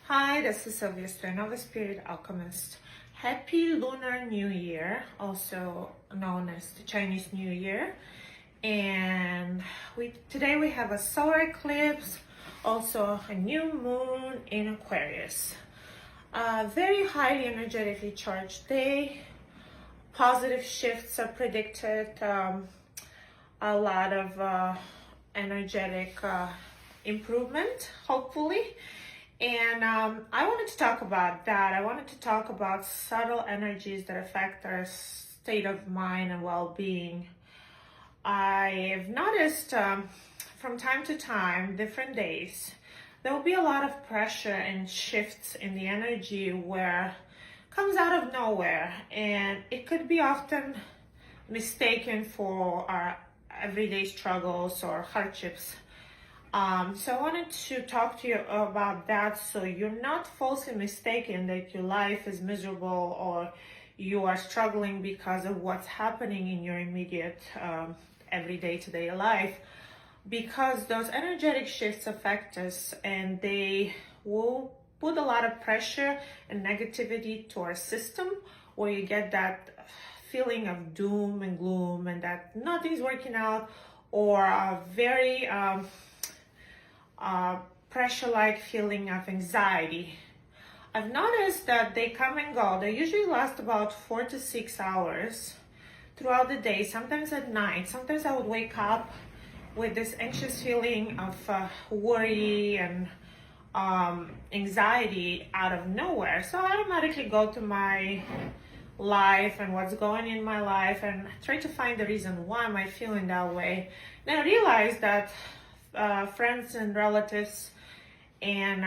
Hi, this is Sylvia Stern, the Spirit Alchemist. Happy Lunar New Year, also known as the Chinese New Year. And today we have a solar eclipse, also a new moon in Aquarius. A very highly energetically charged day. Positive shifts are predicted. A lot of energetic improvement, hopefully. And I wanted to talk about that. I wanted to talk about subtle energies that affect our state of mind and well-being. I've noticed from time to time, different days, there will be a lot of pressure and shifts in the energy where it comes out of nowhere, and it could be often mistaken for our everyday struggles or hardships. So I wanted to talk to you about that so you're not falsely mistaken that your life is miserable or you are struggling because of what's happening in your immediate everyday today life, because those energetic shifts affect us and they will put a lot of pressure and negativity to our system, where you get that feeling of doom and gloom and that nothing's working out, or a very pressure-like feeling of anxiety. I've noticed that they come and go. They usually last about 4 to 6 hours throughout the day, sometimes at night. Sometimes I would wake up with this anxious feeling of worry and anxiety out of nowhere. So I automatically go to my life and what's going in my life and try to find the reason why am I feeling that way. Then I realized that friends and relatives and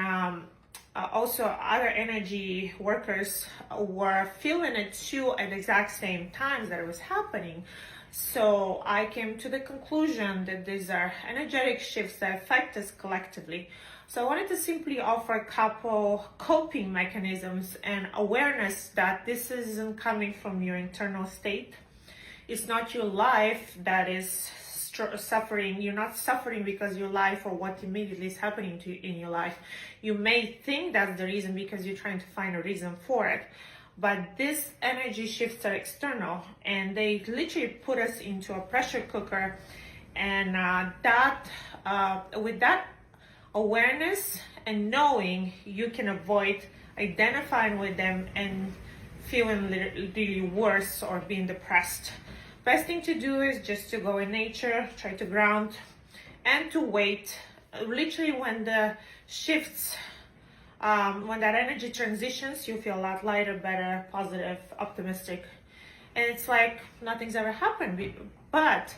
also other energy workers were feeling it too at the exact same times that it was happening. So I came to the conclusion that these are energetic shifts that affect us collectively. So I wanted to simply offer a couple coping mechanisms and awareness that this isn't coming from your internal state. It's not your life that is suffering. You're not suffering because your life or what immediately is happening to you in your life. You may think that's the reason because you're trying to find a reason for it, but these energy shifts are external and they literally put us into a pressure cooker. And with that awareness and knowing, you can avoid identifying with them and feeling really worse or being depressed. Best thing to do is just to go in nature, try to ground, and to wait. Literally, when the shifts, when that energy transitions, you feel a lot lighter, better, positive, optimistic, and it's like nothing's ever happened. But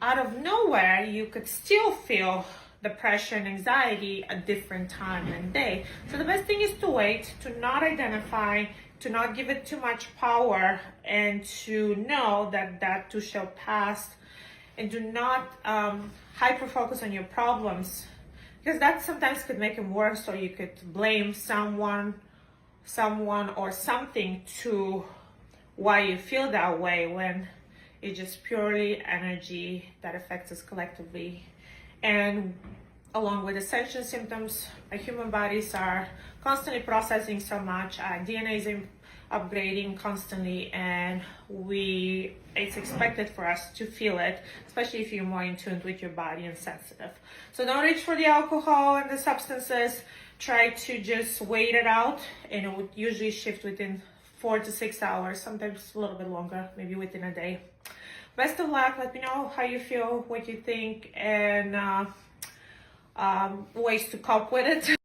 out of nowhere, you could still feel the pressure and anxiety at different time and day. So the best thing is to wait, to not identify, to not give it too much power, and to know that that too shall pass, and do not hyper focus on your problems, because that sometimes could make them worse, or you could blame someone or something to why you feel that way, when it's just purely energy that affects us collectively. And along with ascension symptoms, our human bodies are constantly processing so much. DNA is upgrading constantly, and it's expected for us to feel it, especially if you're more in tune with your body and sensitive. So don't reach for the alcohol and the substances. Try to just wait it out, and it would usually shift within 4 to 6 hours, sometimes a little bit longer, maybe within a day. Best of luck. Let me know how you feel, what you think, and ways to cope with it.